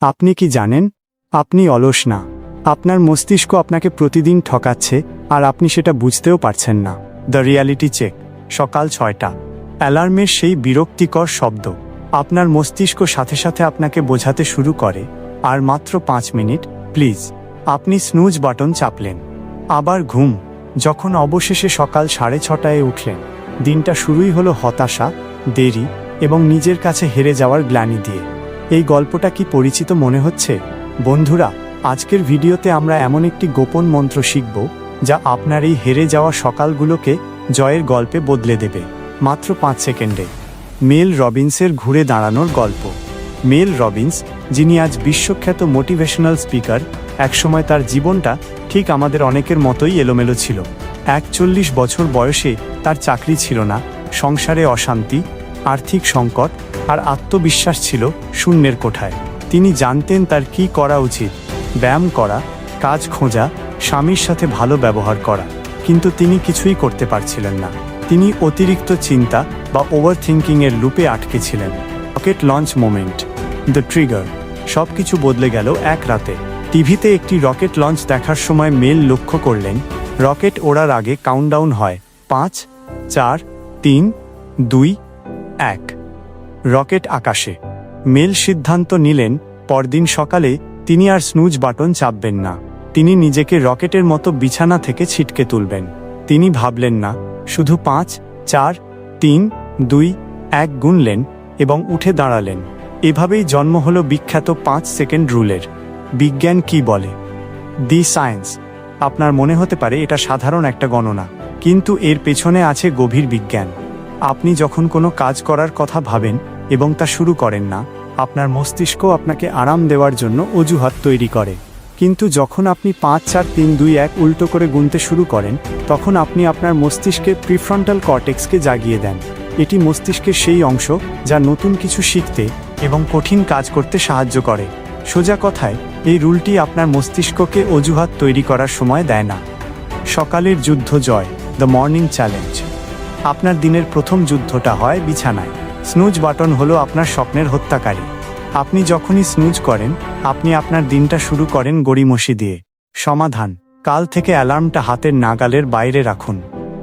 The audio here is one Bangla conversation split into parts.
আপনি কি জানেন, আপনি অলস না। আপনার মস্তিষ্ক আপনাকে প্রতিদিন ঠকাচ্ছে আর আপনি সেটা বুঝতেও পারছেন না। The reality check. সকাল 6টা। অ্যালার্মের সেই বিরক্তিকর শব্দ। আপনার মস্তিষ্ক সাথে সাথে আপনাকে বোঝাতে শুরু করে, আর মাত্র 5 মিনিট, প্লিজ। আপনি স্নুজ বাটন চাপলেন। আবার ঘুম। যখন অবশেষে সকাল 6:30টায় উঠলেন, দিনটা শুরুই হলো হতাশা, দেরি এবং নিজের কাছে হেরে যাওয়ার গ্লানি দিয়ে। এই গল্পটা কি পরিচিত মনে হচ্ছে? বন্ধুরা, আজকের ভিডিওতে আমরা এমন একটি গোপন মন্ত্র শিখব যা আপনার এই হেরে যাওয়া সকালগুলোকে জয়ের গল্পে বদলে দেবে, মাত্র 5 সেকেন্ডে। মেল রবিন্সের ঘুরে দাঁড়ানোর গল্প। মেল রবিন্স, যিনি আজ বিশ্বখ্যাত মোটিভেশনাল স্পিকার, একসময় তার জীবনটা ঠিক আমাদের অনেকের মতোই এলোমেলো ছিল। 41 বছর বয়সে তার চাকরি ছিল না, সংসারে অশান্তি, আর্থিক সংকট আর আত্মবিশ্বাস ছিল শূন্যের কোঠায়। তিনি জানতেন তার কি করা উচিত: ব্যায়াম করা, কাজ খোঁজা, স্বামীর সাথে ভালো ব্যবহার করা। কিন্তু তিনি কিছুই করতে পারছিলেন না। তিনি অতিরিক্ত চিন্তা বা ওভার থিঙ্কিংয়ের লুপে আটকে ছিলেন। Rocket launch moment, the trigger. সব কিছু বদলে গেল এক রাতে। টিভিতে একটি রকেট লঞ্চ দেখার সময় মেল লক্ষ্য করলেন রকেট ওড়ার আগে কাউন্টডাউন হয়, 5, 4, 3, 2, 1। রকেট আকাশে। মেল সিদ্ধান্ত নিলেন পরদিন সকালে তিনি আর স্নুজ বাটন চাপবেন না। তিনি নিজেকে রকেটের মতো বিছানা থেকে ছিটকে তুলবেন। তিনি ভাবলেন না, শুধু 5, 4, 3, 2, 1 গুনলেন এবং উঠে দাঁড়ালেন। এভাবেই জন্ম হলো বিখ্যাত 5 সেকেন্ড রুলের। বিজ্ঞান কি বলে? দি সায়েন্স। আপনার মনে হতে পারে এটা সাধারণ একটা গণনা, কিন্তু এর পেছনে আছে গভীর বিজ্ঞান। আপনি যখন কোনো কাজ করার কথা ভাবেন এবং তা শুরু করেন না, আপনার মস্তিষ্ক আপনাকে আরাম দেওয়ার জন্য অজুহাত তৈরি করে। কিন্তু যখন আপনি 5, 4, 3, 2, 1 উল্টো করে গুনতে শুরু করেন, তখন আপনি আপনার মস্তিষ্কের প্রিফ্রন্টাল কর্টেক্সকে জাগিয়ে দেন। এটি মস্তিষ্কের সেই অংশ যা নতুন কিছু শিখতে এবং কঠিন কাজ করতে সাহায্য করে। সোজা কথায়, এই রুলটি আপনার মস্তিষ্ককে অজুহাত তৈরি করার সময় দেয় না। সকালের যুদ্ধ জয়, দ্য মর্নিং চ্যালেঞ্জ। আপনার দিনের প্রথম যুদ্ধটা হয় বিছানায়। স্নুজ বাটন হলো আপনার স্বপ্নের হত্যাকারী। আপনি যখনই স্নুজ করেন, আপনি আপনার দিনটা শুরু করেন গড়িমসি দিয়ে। সমাধান: কাল থেকে অ্যালার্মটা হাতের নাগালের বাইরে রাখুন।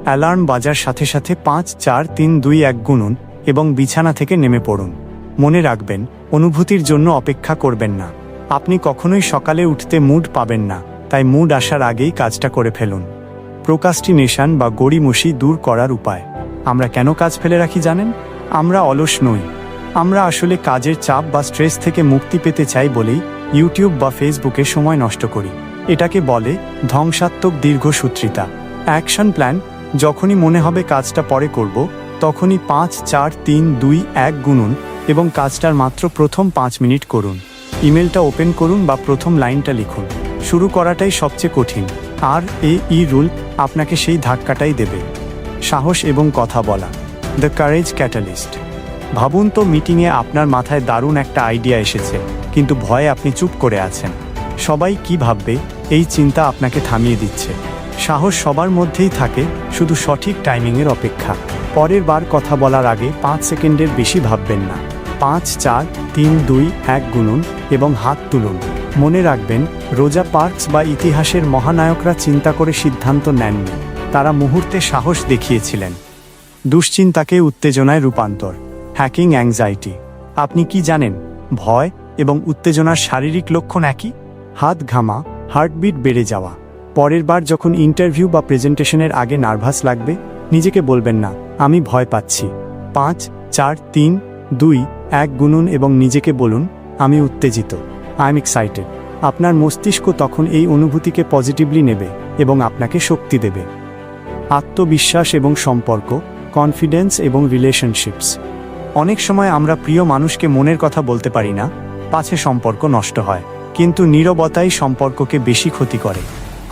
অ্যালার্ম বাজার সাথে সাথে 5, 4, 3, 2, 1 গুনুন এবং বিছানা থেকে নেমে পড়ুন। মনে রাখবেন, অনুভূতির জন্য অপেক্ষা করবেন না। আপনি কখনোই সকালে উঠতে মুড পাবেন না, তাই মুড আসার আগেই কাজটা করে ফেলুন। প্রোক্রাস্টিনেশন বা গড়িমসি দূর করার উপায়। আমরা কেন কাজ ফেলে রাখি জানেন? আমরা অলস নই। আমরা আসলে কাজের চাপ বা স্ট্রেস থেকে মুক্তি পেতে চাই বলেই ইউটিউব বা ফেসবুকে সময় নষ্ট করি। এটাকে বলে ধ্বংসাত্মক দীর্ঘসূত্রিতা। অ্যাকশন প্ল্যান: যখনই মনে হবে কাজটা পরে করব, তখনই 5, 4, 3, 2, 1 গুনুন এবং কাজটার মাত্র প্রথম 5 মিনিট করুন। ইমেলটা ওপেন করুন বা প্রথম লাইনটা লিখুন। শুরু করাটাই সবচেয়ে কঠিন, আর এই রুল আপনাকে সেই ধাক্কাটাই দেবে। সাহস এবং কথা বলা, দ্য কারেজ ক্যাটালিস্ট। ভাবুন তো, মিটিংয়ে আপনার মাথায় দারুণ একটা আইডিয়া এসেছে, কিন্তু ভয়ে আপনি চুপ করে আছেন। সবাই কি ভাববে, এই চিন্তা আপনাকে থামিয়ে দিচ্ছে। সাহস সবার মধ্যেই থাকে, শুধু সঠিক টাইমিংয়ের অপেক্ষা। পরের বার কথা বলার আগে 5 সেকেন্ডের বেশি ভাববেন না। 5, 4, 3, 2, 1 গুনুন এবং হাত তুলুন। মনে রাখবেন, রোজা পার্কস বা ইতিহাসের মহানায়করা চিন্তা করে সিদ্ধান্ত নেননি, তারা মুহূর্তে সাহস দেখিয়েছিলেন। দুশ্চিন্তাকে উত্তেজনায় রূপান্তর, হ্যাকিং অ্যাংজাইটি। আপনি কি জানেন, ভয় এবং উত্তেজনার শারীরিক লক্ষণ একই? হাত ঘামা, হার্টবিট বেড়ে যাওয়া। পরের বার যখন ইন্টারভিউ বা প্রেজেন্টেশনের আগে নার্ভাস লাগবে, নিজেকে বলবেন না, আমি ভয় পাচ্ছি। 5, 4, 3, 2, 1 গুনুন এবং নিজেকে বলুন, আমি উত্তেজিত, আই এম এক্সাইটেড। আপনার মস্তিষ্ক তখন এই অনুভূতিকে পজিটিভলি নেবে এবং আপনাকে শক্তি দেবে। আত্মবিশ্বাস এবং সম্পর্ক, কনফিডেন্স এবং রিলেশনশিপস। অনেক সময় আমরা প্রিয় মানুষকে মনের কথা বলতে পারি না, পাছে সম্পর্ক নষ্ট হয়। কিন্তু নীরবতাই সম্পর্ককে বেশি ক্ষতি করে।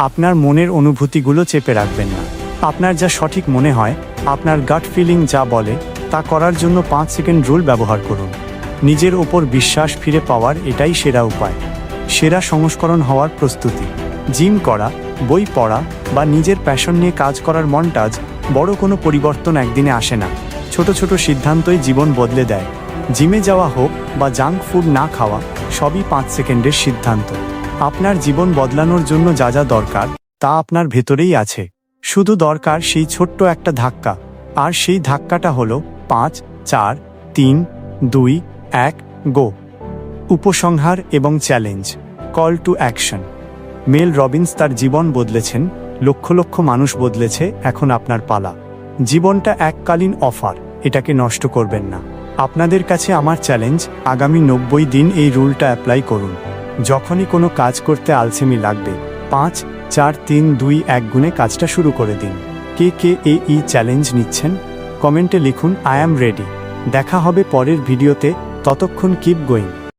আপনার মনের অনুভূতিগুলো চেপে রাখবেন না। আপনার যা সঠিক মনে হয়, আপনার গাট ফিলিং যা বলে, তা করার জন্য 5 সেকেন্ড রুল ব্যবহার করুন। নিজের ওপর বিশ্বাস ফিরে পাওয়ার এটাই সেরা উপায়। সেরা সংস্করণ হওয়ার প্রস্তুতি। জিম করা, বই পড়া বা নিজের প্যাশন নিয়ে কাজ করার মন্টাজ। বড় কোনো পরিবর্তন একদিনে আসে না, ছোট ছোট সিদ্ধান্তই জীবন বদলে দেয়। জিমে যাওয়া হোক বা জাঙ্ক ফুড না খাওয়া, সবই 5 সেকেন্ডের সিদ্ধান্ত। আপনার জীবন বদলানোর জন্য যা যা দরকার তা আপনার ভেতরেই আছে। শুধু দরকার সেই ছোট্ট একটা ধাক্কা। আর সেই ধাক্কাটা হলো 5, 4, 3, 2, 1, গো। উপসংহার এবং challenge. Call to action. Mel Robbins তার জীবন বদলেছেন, লক্ষ লক্ষ মানুষ বদলেছে, এখন আপনার পালা। জীবনটা এককালীন অফার, এটাকে নষ্ট করবেন না। আপনাদের কাছে আমার চ্যালেঞ্জ, আগামী 90 দিন এই রুলটা অ্যাপ্লাই করুন। যখনই কোনো কাজ করতে আলসেমি লাগবে, 5, 4, 3, 2, 1 গুণে কাজটা শুরু করে দিন। কে কে এই চ্যালেঞ্জ নিচ্ছেন কমেন্টে লিখুন, আই অ্যাম রেডি। দেখা হবে পরের ভিডিওতে, ততক্ষণ কিপ গোয়িং।